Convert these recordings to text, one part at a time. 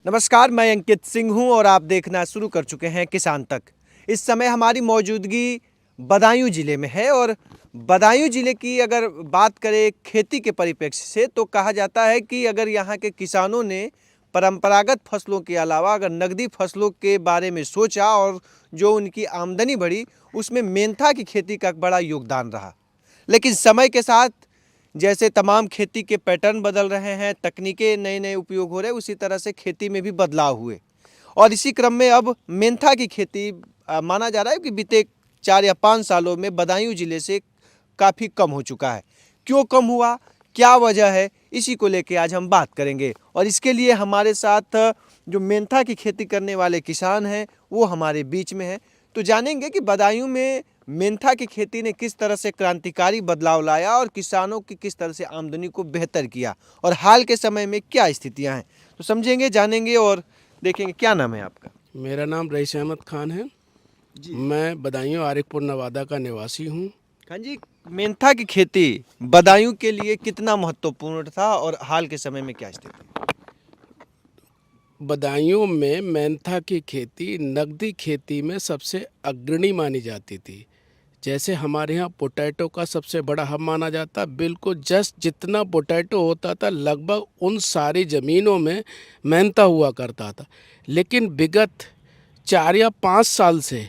नमस्कार, मैं अंकित सिंह हूं और आप देखना शुरू कर चुके हैं किसान तक। इस समय हमारी मौजूदगी बदायूं ज़िले में है और बदायूं ज़िले की अगर बात करें खेती के परिप्रेक्ष्य से तो कहा जाता है कि अगर यहाँ के किसानों ने परंपरागत फसलों के अलावा अगर नगदी फसलों के बारे में सोचा और जो उनकी आमदनी बढ़ी, उसमें मेंथा की खेती का बड़ा योगदान रहा। लेकिन समय के साथ जैसे तमाम खेती के पैटर्न बदल रहे हैं, तकनीकें नए नए उपयोग हो रहे हैं, उसी तरह से खेती में भी बदलाव हुए और इसी क्रम में अब मेंथा की खेती माना जा रहा है कि बीते 4 या 5 सालों में बदायूं ज़िले से काफ़ी कम हो चुका है। क्यों कम हुआ, क्या वजह है, इसी को लेके आज हम बात करेंगे और इसके लिए हमारे साथ जो मेंथा की खेती करने वाले किसान हैं वो हमारे बीच में हैं। तो जानेंगे कि बदायूं में मेंथा की खेती ने किस तरह से क्रांतिकारी बदलाव लाया और किसानों की किस तरह से आमदनी को बेहतर किया और हाल के समय में क्या स्थितियां हैं। तो समझेंगे, जानेंगे और देखेंगे। क्या नाम है आपका? मेरा नाम रईस अहमद खान है। जी। मैं बदायूं आरिकपुर नवादा का निवासी हूँ। हाँ जी, मेंथा की खेती बदायूं के लिए कितना महत्वपूर्ण था और हाल के समय में क्या स्थिति है? बदायूं में मेंथा की खेती नकदी खेती में सबसे अग्रणी मानी जाती थी। जैसे हमारे यहाँ पोटैटो का सबसे बड़ा हब माना जाता, बिल्कुल जस्ट जितना पोटैटो होता था लगभग उन सारी ज़मीनों में मेंथा हुआ करता था। लेकिन विगत 4 या 5 साल से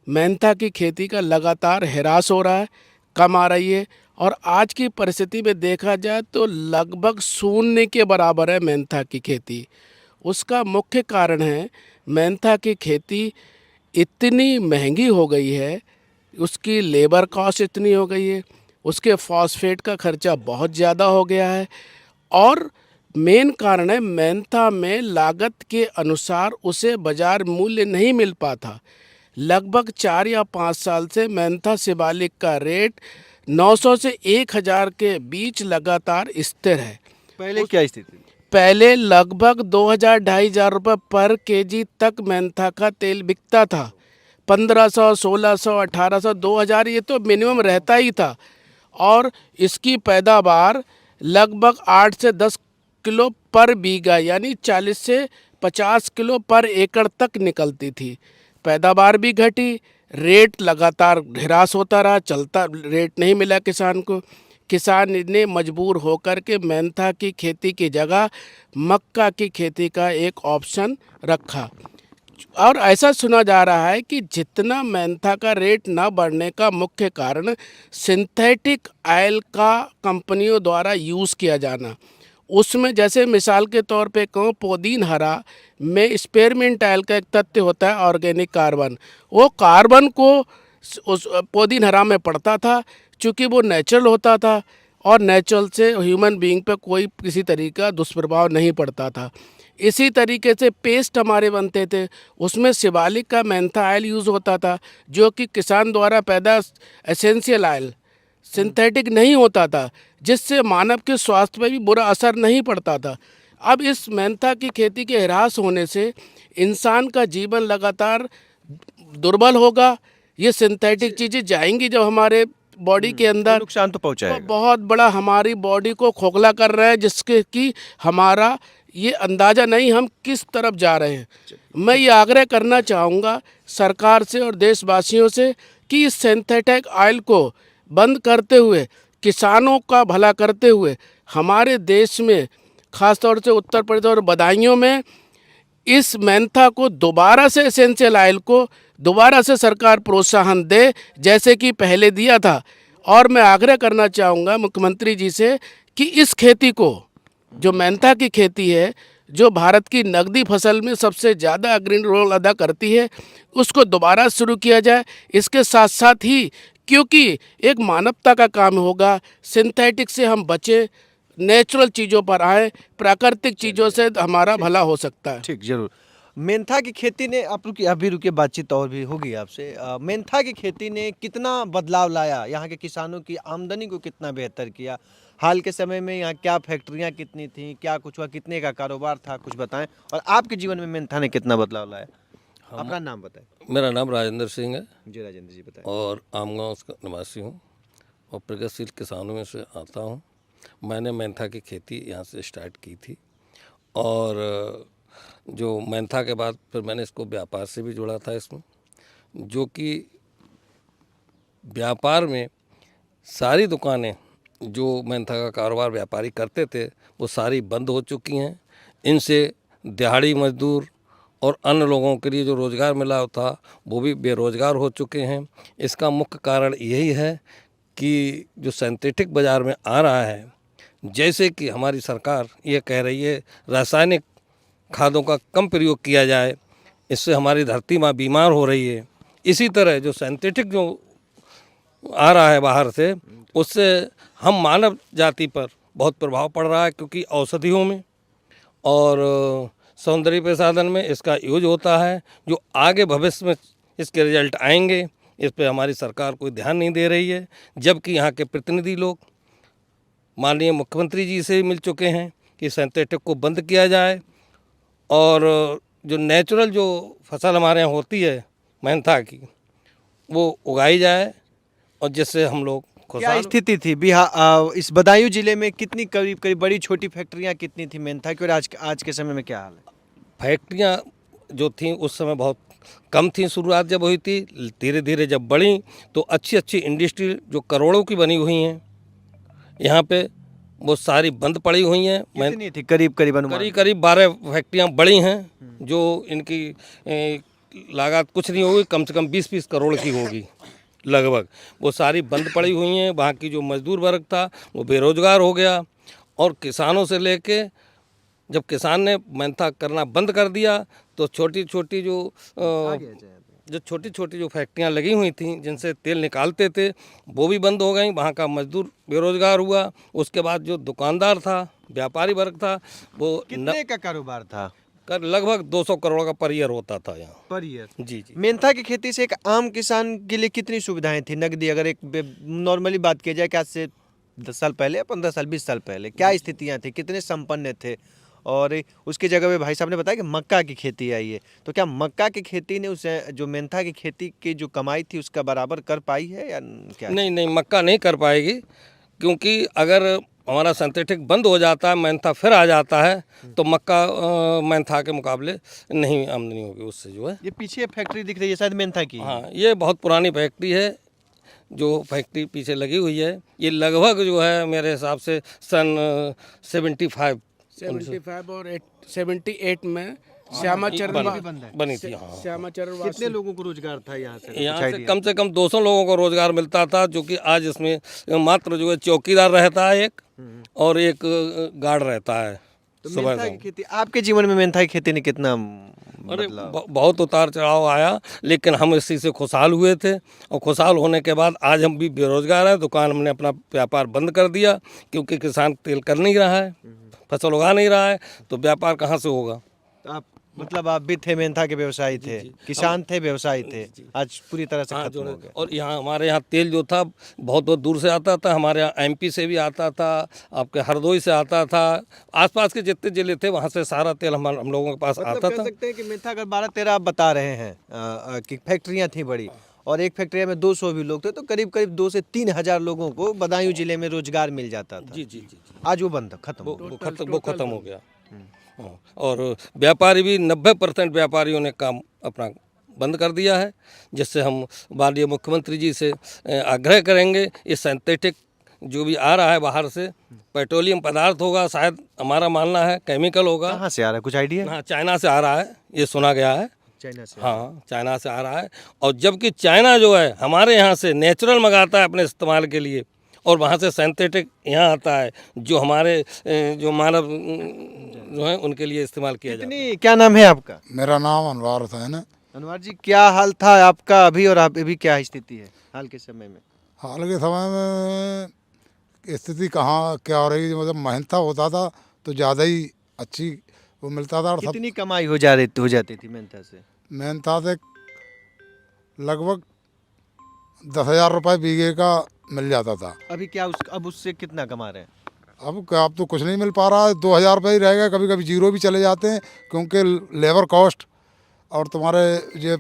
मेंथा की खेती का लगातार ह्रास हो रहा है, कम आ रही है और आज की परिस्थिति में देखा जाए तो लगभग शून्य के बराबर है मेंथा की खेती। उसका मुख्य कारण है मेंथा की खेती इतनी महंगी हो गई है, उसकी लेबर कॉस्ट इतनी हो गई है, उसके फॉस्फेट का खर्चा बहुत ज़्यादा हो गया है और मेन कारण है मेंथा में लागत के अनुसार उसे बाजार मूल्य नहीं मिल पाता। लगभग 4 या 5 साल से मेंथा शिवालिक का रेट 900 से 1000 के बीच लगातार स्थिर है। पहले क्या स्थिति थी? पहले लगभग 2000-2500 रुपये पर केजी तक मेंथा का तेल बिकता था। 1500, 1600, 1800, 2000 ये तो मिनिमम रहता ही था और इसकी पैदावार लगभग 8 से 10 किलो पर बीघा यानी 40 से 50 किलो पर एकड़ तक निकलती थी। पैदावार भी घटी, रेट लगातार ह्रास होता रहा, चलता रेट नहीं मिला किसान को। किसान ने मजबूर होकर के मेंथा की खेती की जगह मक्का की खेती का एक ऑप्शन रखा और ऐसा सुना जा रहा है कि जितना मेंथा का रेट न बढ़ने का मुख्य कारण सिंथेटिक ऑयल का कंपनियों द्वारा यूज़ किया जाना। उसमें जैसे मिसाल के तौर पे कहूँ, पोदीन हरा में स्पेयरमिंट ऑयल का एक तथ्य होता है ऑर्गेनिक कार्बन। वो कार्बन को उस पोदीन हरा में पड़ता था, चूँकि वो नेचुरल होता था और नेचुरल से ह्यूमन बीइंग पे कोई किसी तरीके का दुष्प्रभाव नहीं पड़ता था। इसी तरीके से पेस्ट हमारे बनते थे, उसमें शिवालिक का मेंथा ऑयल यूज़ होता था जो कि किसान द्वारा पैदा एसेंशियल ऑयल सिंथेटिक नहीं होता था, जिससे मानव के स्वास्थ्य पर भी बुरा असर नहीं पड़ता था। अब इस मेंथा की खेती के ह्रास होने से इंसान का जीवन लगातार दुर्बल होगा। ये सिंथेटिक चीज़ें जाएंगी जब हमारे बॉडी के अंदर, नुकसान तो तो पहुंचाएगा। बहुत बड़ा हमारी बॉडी को खोखला कर रहा है, जिसके कि हमारा ये अंदाज़ा नहीं हम किस तरफ जा रहे हैं। मैं ये आग्रह करना चाहूँगा सरकार से और देशवासियों से कि इस सिंथेटिक ऑयल को बंद करते हुए, किसानों का भला करते हुए, हमारे देश में ख़ासतौर से उत्तर प्रदेश और बदायूं में इस मेंथा को दोबारा से एसेंशियल ऑयल को दोबारा से सरकार प्रोत्साहन दे, जैसे कि पहले दिया था। और मैं आग्रह करना चाहूँगा मुख्यमंत्री जी से कि इस खेती को, जो मेंथा की खेती है, जो भारत की नकदी फसल में सबसे ज़्यादा अग्रणी रोल अदा करती है, उसको दोबारा शुरू किया जाए। इसके साथ साथ ही, क्योंकि एक मानवता का काम होगा, सिंथेटिक से हम बचें, नेचुरल चीज़ों पर आए, प्राकृतिक चीज़ों से हमारा भला हो सकता है। ठीक, जरूर। मेंथा की खेती ने, आप रुकिए, अभी रुकिए, बातचीत और भी होगी आपसे। मेंथा की खेती ने कितना बदलाव लाया, यहाँ के किसानों की आमदनी को कितना बेहतर किया? हाल के समय में यहाँ क्या फैक्ट्रियाँ कितनी थीं, क्या कुछ हुआ, कितने का कारोबार था, कुछ बताएं। और आपके जीवन में मेंथा ने कितना बदलाव लाया? अपना नाम बताएं। मेरा नाम राजेंद्र सिंह है जी राजेंद्र जी, बताएं। और आमगांव का निवासी हूँ और प्रगतिशील किसानों में से आता हूँ। मैंने मेंथा की खेती यहाँ से स्टार्ट की थी और जो मेंथा के बाद फिर मैंने इसको व्यापार से भी जोड़ा था इसमें, जो कि व्यापार में सारी दुकानें जो मेंथा का कारोबार व्यापारी करते थे वो सारी बंद हो चुकी हैं। इनसे दिहाड़ी मजदूर और अन्य लोगों के लिए जो रोज़गार मिला था वो भी बेरोज़गार हो चुके हैं। इसका मुख्य कारण यही है कि जो सिंथेटिक बाज़ार में आ रहा है, जैसे कि हमारी सरकार ये कह रही है रासायनिक खादों का कम प्रयोग किया जाए, इससे हमारी धरती माँ बीमार हो रही है। इसी तरह जो सिंथेटिक जो आ रहा है बाहर से, उससे हम मानव जाति पर बहुत प्रभाव पड़ रहा है, क्योंकि औषधियों में और सौंदर्य प्रसाधन में इसका यूज होता है। जो आगे भविष्य में इसके रिजल्ट आएंगे, इस पर हमारी सरकार कोई ध्यान नहीं दे रही है। जबकि यहाँ के प्रतिनिधि लोग माननीय मुख्यमंत्री जी से मिल चुके हैं कि सिंथेटिक को बंद किया जाए और जो नेचुरल जो फसल हमारे यहाँ होती है मेंथा की, वो उगाई जाए, और जिससे हम लोग क्या खुशहाल। स्थिति थी बिहार इस बदायूं जिले में? कितनी करीब करीब बड़ी छोटी फैक्ट्रियां कितनी थी मेंथा की, और आज के समय में क्या हाल है? फैक्ट्रियाँ जो थीं उस समय बहुत कम थी, शुरुआत जब हुई थी। धीरे धीरे जब बढ़ी तो अच्छी अच्छी इंडस्ट्री जो करोड़ों की बनी हुई हैं यहाँ पे, वो सारी बंद पड़ी हुई हैं। कितनी थी करीब करीब अनुमान? करीब करीब 12 फैक्ट्रियाँ बड़ी हैं, जो इनकी लागत कुछ नहीं होगी, कम से कम 20-20 करोड़ की होगी लगभग। वो सारी बंद पड़ी हुई हैं। वहाँ की जो मजदूर वर्ग था वो बेरोजगार हो गया, और किसानों से लेके जब किसान ने मेंथा करना बंद कर दिया तो छोटी छोटी जो फैक्ट्रियाँ लगी हुई थी जिनसे तेल निकालते थे वो भी बंद हो गई। वहाँ का मजदूर बेरोजगार हुआ। उसके बाद जो दुकानदार था, व्यापारी वर्ग था, वो कितने का कारोबार था? लगभग 200 करोड़ का पर ईयर होता था यहाँ पर ईयर? जी जी। मेंथा की खेती से एक आम किसान के लिए कितनी सुविधाएं थी नकदी? अगर एक नॉर्मली बात की जाए कि आज से 10 साल पहले या 15 साल 20 साल पहले क्या स्थितियां थी, कितने संपन्न थे? और उसकी जगह पे भाई साहब ने बताया कि मक्का की खेती आई है, तो क्या मक्का की खेती ने उसे जो मेंथा की खेती की जो कमाई थी उसका बराबर कर पाई है या क्या? नहीं नहीं, मक्का नहीं कर पाएगी, क्योंकि अगर हमारा सिंथेटिक बंद हो जाता है, मेंथा फिर आ जाता है, तो मक्का मेंथा के मुकाबले नहीं आमदनी होगी उससे जो है। ये पीछे फैक्ट्री दिख रही है शायद मेंथा की। हाँ, ये बहुत पुरानी फैक्ट्री है जो फैक्ट्री पीछे लगी हुई है। ये लगभग जो है मेरे हिसाब से सन 75 और 78 में श्यामाचरण बनी थी। हाँ, श्यामाचरण कितने लोगों को रोजगार था यहाँ यहाँ से? से कम 200 लोगों को रोजगार मिलता था, जो कि आज इसमें मात्र जो है चौकीदार रहता है एक, और एक गार्ड रहता है। तो सुबह मेंथा की शाम। खेती आपके जीवन में मेंथा की खेती ने कितना अरे बहुत उतार चढ़ाव आया, लेकिन हम इसी से खुशहाल हुए थे, और खुशहाल होने के बाद आज हम भी बेरोजगार हैं। दुकान हमने अपना व्यापार बंद कर दिया, क्योंकि किसान तेल कर नहीं रहा है, फसल उगा नहीं रहा है, तो व्यापार कहाँ से होगा। तो आप मतलब आप भी थे मेंथा के व्यवसायी थे, किसान थे, व्यवसायी थे, आज पूरी तरह से खत्म हो गए। और यहाँ हमारे यहाँ तेल जो था बहुत बहुत दूर से आता था। हमारे यहाँ एमपी से भी आता था, आपके हरदोई से आता था, आसपास के जितने जिले थे वहाँ से सारा तेल हम लोगों के पास मतलब आता कह था। सकते हैं कि मेंथा अगर 12-13 आप बता रहे हैं कि फैक्ट्रियां थी बड़ी, और एक फैक्ट्री में 200 भी लोग थे, तो करीब करीब 2 से 3 हजार लोगों को बदायूं जिले में रोजगार मिल जाता था। जी जी जी जी। आज वो बंद खत्म हो गया। वो खत्म हो गया। हाँ, और व्यापारी भी 90% व्यापारियों ने काम अपना बंद कर दिया है, जिससे हम माननीय मुख्यमंत्री जी से आग्रह करेंगे, इस सिंथेटिक जो भी आ रहा है बाहर से पेट्रोलियम पदार्थ होगा, शायद हमारा मानना है केमिकल होगा। कहाँ से आ रहा है, कुछ आइडिया? हाँ, चाइना से आ रहा है, ये सुना गया है। चाइना से? हाँ, चाइना से आ रहा है, और जबकि चाइना जो है हमारे यहाँ से नेचुरल मंगाता है अपने इस्तेमाल के लिए, और वहाँ से सिंथेटिक यहाँ आता है जो हमारे जो मानव जो है उनके लिए इस्तेमाल किया जाता है। क्या नाम है आपका? मेरा नाम अनवार हुसैन है। अनवर जी, क्या हाल था आपका अभी, और आप अभी क्या स्थिति है हाल के समय में? हाल के समय में स्थिति कहाँ क्या हो रही है, मतलब मेहनता होता था तो ज़्यादा ही अच्छी वो मिलता था, और सब कितनी कमाई हो जाती थी मेंथा से? मेहनता से लगभग 10,000 रुपये बीघे का मिल जाता था। अभी क्या अब उससे कितना कमा रहे हैं? अब तो कुछ नहीं मिल पा रहा है, 2,000 रुपये ही रह गए, कभी कभी जीरो भी चले जाते हैं, क्योंकि लेबर कॉस्ट और तुम्हारे ये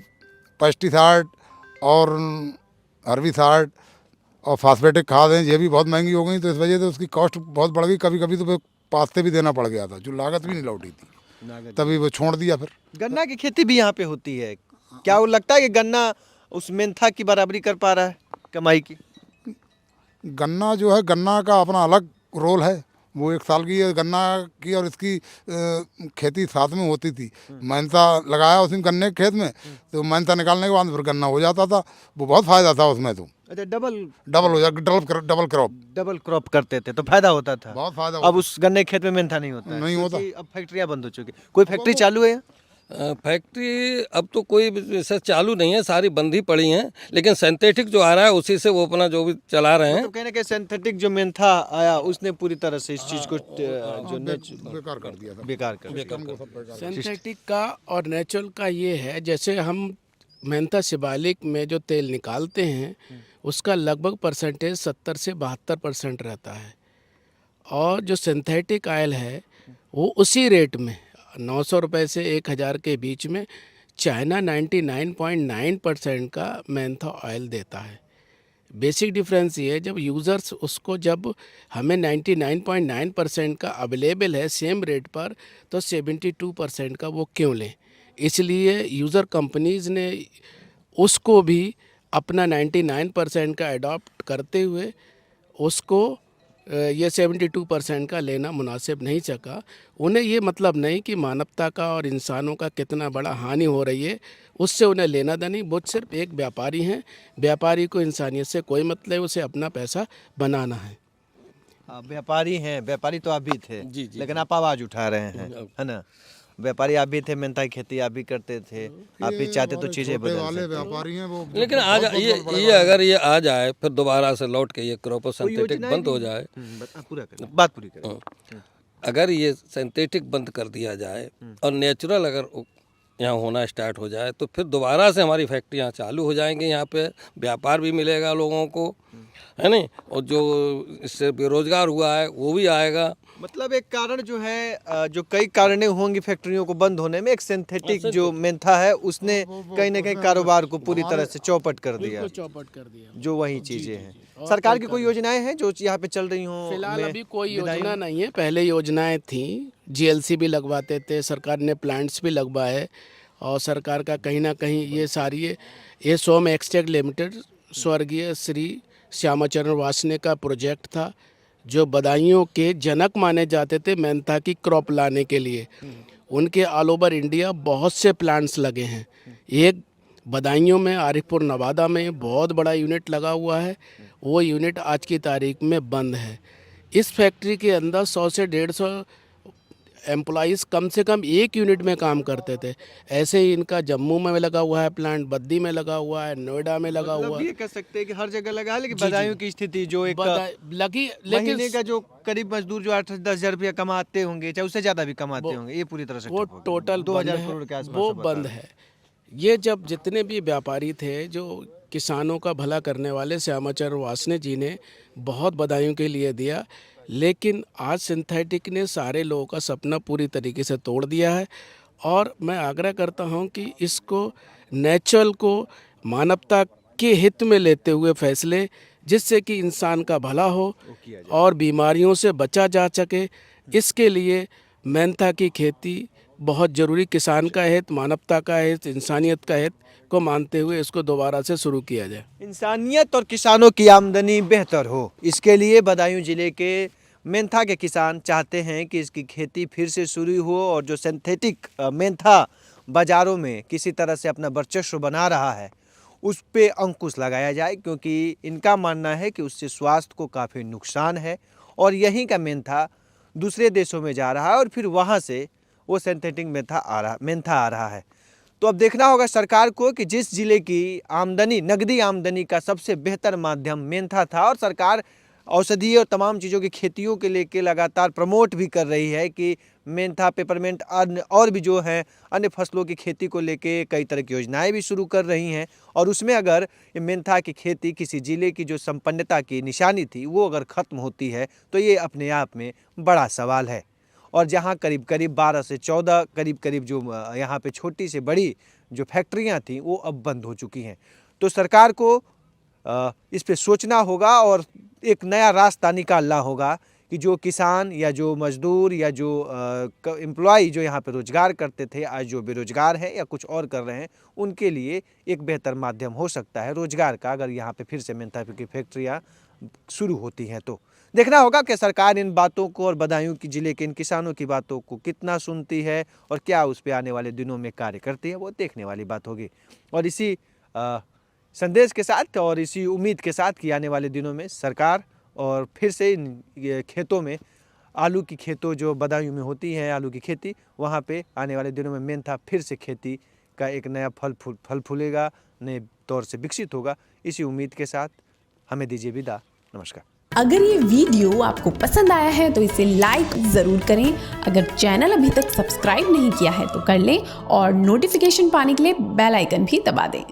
पेस्टिसाइड और हर्बिसाइड और फास्फेटिक खाद हैं, ये भी बहुत महंगी हो गई, तो इस वजह से उसकी कॉस्ट बहुत बढ़ गई। कभी कभी तो पास्ते भी देना पड़ गया था, जो लागत भी नहीं लौटी थी। तभी वो छोड़ दिया फिर। गन्ना की खेती भी यहाँ पे होती है, क्या वो लगता है कि गन्ना उस मेंथा की बराबरी कर पा रहा है कमाई की? गन्ना जो है, गन्ना का अपना अलग रोल है। वो 1 साल की है गन्ना की, और इसकी खेती साथ में होती थी। मेहनता लगाया उसमें गन्ने के खेत में, तो मेहनता निकालने के बाद फिर गन्ना हो जाता था। वो बहुत फायदा था उसमें, तो अच्छा, डबल डबल हो जाता, डबल क्रॉप करते थे तो फायदा होता था। बहुत फायदा अब उस गन्ने के खेत में मेंथा नहीं होता है, नहीं होता। क्योंकि अब फैक्ट्रियां बंद हो चुकी। कोई फैक्ट्री चालू है यहाँ? फैक्ट्री अब तो कोई वैसे चालू नहीं है, सारी बंद ही पड़ी हैं, लेकिन सिंथेटिक जो आ रहा है उसी से वो अपना जो भी चला रहे हैं। तो कहने के सिंथेटिक जो मेंथा आया उसने पूरी तरह से इस चीज को जो बेकार कर दिया था। बेकार कर दिया। सिंथेटिक का और नेचुरल का ये है, जैसे हम मेंथा शिवालिक में जो तेल निकालते हैं उसका लगभग परसेंटेज 70 से 72% रहता है, और जो सिंथेटिक ऑयल है वो उसी रेट में 900 रुपये से 1000 के बीच में चाइना 99.9% का मेंथा ऑयल देता है। बेसिक डिफरेंस ये है, जब यूज़र्स उसको, जब हमें 99.9% का अवेलेबल है सेम रेट पर, तो 72% का वो क्यों लें? इसलिए यूज़र कंपनीज़ ने उसको भी अपना 99% का अडॉप्ट करते हुए उसको ये 72% का लेना मुनासिब नहीं सका। उन्हें ये मतलब नहीं कि मानवता का और इंसानों का कितना बड़ा हानि हो रही है, उससे उन्हें लेना देना नहीं। वो सिर्फ एक व्यापारी हैं, व्यापारी को इंसानियत से कोई मतलब है, उसे अपना पैसा बनाना है। व्यापारी हैं, व्यापारी तो आप भी थे। जी, जी, लेकिन आप आवाज उठा रहे हैं, है ना? व्यापारी आप भी थे, मेंथा की खेती आप भी करते थे, आप भी चाहते तो चीजें बदल वाले सकते। व्यापारी हैं वो। लेकिन आज ये अगर ये आ जाए फिर दोबारा से लौट के ये क्रॉप सिंथेटिक योजनाएं बंद हो भी- जाए, पूरा करें, बात पूरी करें। अगर ये सिंथेटिक बंद कर दिया जाए और नेचुरल अगर यहाँ होना स्टार्ट हो जाए, तो फिर दोबारा से हमारी फैक्ट्रियाँ चालू हो जाएंगी। यहाँ पे व्यापार भी मिलेगा लोगों को, है नहीं, और जो इससे बेरोजगार हुआ है वो भी आएगा। मतलब एक कारण जो है, जो कई कारणें होंगी फैक्ट्रियों को बंद होने में, एक सिंथेटिक जो मेंथा है उसने कहीं ना कहीं कारोबार को पूरी तरह से चौपट कर दिया, चौपट कर दिया। जो वही चीजें हैं। सरकार की कोई योजनाएं हैं जो यहाँ पे चल रही हों? फिलहाल अभी कोई योजना नहीं है, पहले योजनाएं थी, जीएलसी भी लगवाते थे, सरकार ने प्लांट्स भी लगवाए, और सरकार का कहीं ना कहीं ये सारी ये सोम एक्सटेक लिमिटेड स्वर्गीय श्री श्यामाचरण वासने का प्रोजेक्ट था, जो बदायूं के जनक माने जाते थे मेंथा की क्रॉप लाने के लिए। उनके ऑल ओवर इंडिया बहुत से प्लांट्स लगे हैं। एक बदायूं में, आरिफपुर नवादा में बहुत बड़ा यूनिट लगा हुआ है, वो यूनिट आज की तारीख में बंद है। इस फैक्ट्री के अंदर 100 से 150 एम्प्लॉइज़ कम से कम एक यूनिट में काम करते थे। ऐसे ही इनका जम्मू में लगा हुआ है प्लांट, बद्दी में लगा हुआ है, नोएडा में लगा हुआ है। ये कह सकते हैं कि हर जगह लगा है, लेकिन बदायूं की स्थिति जो एक लगी, महीने लेकिन का जो करीब मजदूर जो 8-10 हजार रुपया कमाते होंगे, चाहे उससे ज्यादा भी कमाते होंगे, ये पूरी तरह से वो ठप हो गया। टोटल 2000 बंद करोड़ के है, आसपास वो सब बता बंद रहे हैं। है। ये जब जितने भी व्यापारी थे जो किसानों का भला करने वाले, श्यामाचरण वासने जी ने बहुत बदायूं के लिए दिया, लेकिन आज सिंथेटिक ने सारे लोगों का सपना पूरी तरीके से तोड़ दिया है। और मैं आग्रह करता हूं कि इसको, नेचुरल को मानवता के हित में लेते हुए फैसले, जिससे कि इंसान का भला हो और बीमारियों से बचा जा सके, इसके लिए मेंथा की खेती बहुत ज़रूरी, किसान का हित, मानवता का हित, इंसानियत का हित को मानते हुए इसको दोबारा से शुरू किया जाए। इंसानियत और किसानों की आमदनी बेहतर हो, इसके लिए बदायूं जिले के मेंथा के किसान चाहते हैं कि इसकी खेती फिर से शुरू हो, और जो सिंथेटिक मेंथा बाज़ारों में किसी तरह से अपना वर्चस्व बना रहा है उस पे अंकुश लगाया जाए, क्योंकि इनका मानना है कि उससे स्वास्थ्य को काफ़ी नुकसान है, और यहीं का मेंथा दूसरे देशों में जा रहा है और फिर वहाँ से वो सिंथेटिक मेंथा आ रहा है। तो अब देखना होगा सरकार को कि जिस जिले की आमदनी, नकदी आमदनी का सबसे बेहतर माध्यम मेंथा था, और सरकार औषधीय और तमाम चीज़ों की खेतियों के लेके लगातार प्रमोट भी कर रही है कि मेंथा, पेपरमेंट और भी जो है अन्य फसलों की खेती को लेके कई तरह की योजनाएं भी शुरू कर रही हैं, और उसमें अगर ये मेंथा की खेती किसी ज़िले की जो संपन्नता की निशानी थी वो अगर ख़त्म होती है तो ये अपने आप में बड़ा सवाल है। और जहाँ करीब करीब 12 से 14 करीब जो यहाँ पे छोटी से बड़ी जो फैक्ट्रियाँ थीं वो अब बंद हो चुकी हैं। तो सरकार को इस पे सोचना होगा और एक नया रास्ता निकालना होगा कि जो किसान या जो मजदूर या जो एम्प्लॉय जो यहाँ पे रोजगार करते थे, आज जो बेरोजगार हैं या कुछ और कर रहे हैं, उनके लिए एक बेहतर माध्यम हो सकता है रोजगार का, अगर यहाँ पे फिर से मेंथा की फैक्ट्रियाँ शुरू होती हैं। तो देखना होगा कि सरकार इन बातों को और बदायूं की जिले के इन किसानों की बातों को कितना सुनती है और क्या उस पर आने वाले दिनों में कार्य करती है, वो देखने वाली बात होगी। और इसी संदेश के साथ और इसी उम्मीद के साथ कि आने वाले दिनों में सरकार और फिर से इन खेतों में आलू की खेतों जो बदायूं में होती हैं, आलू की खेती, वहाँ पे आने वाले दिनों में मेंथा फिर से खेती का एक नया फल फूलेगा, नए तौर से विकसित होगा। इसी उम्मीद के साथ हमें दीजिए विदा। नमस्कार। अगर ये वीडियो आपको पसंद आया है तो इसे लाइक ज़रूर करें। अगर चैनल अभी तक सब्सक्राइब नहीं किया है तो कर लें और नोटिफिकेशन पाने के लिए बेल आइकन भी दबा दें।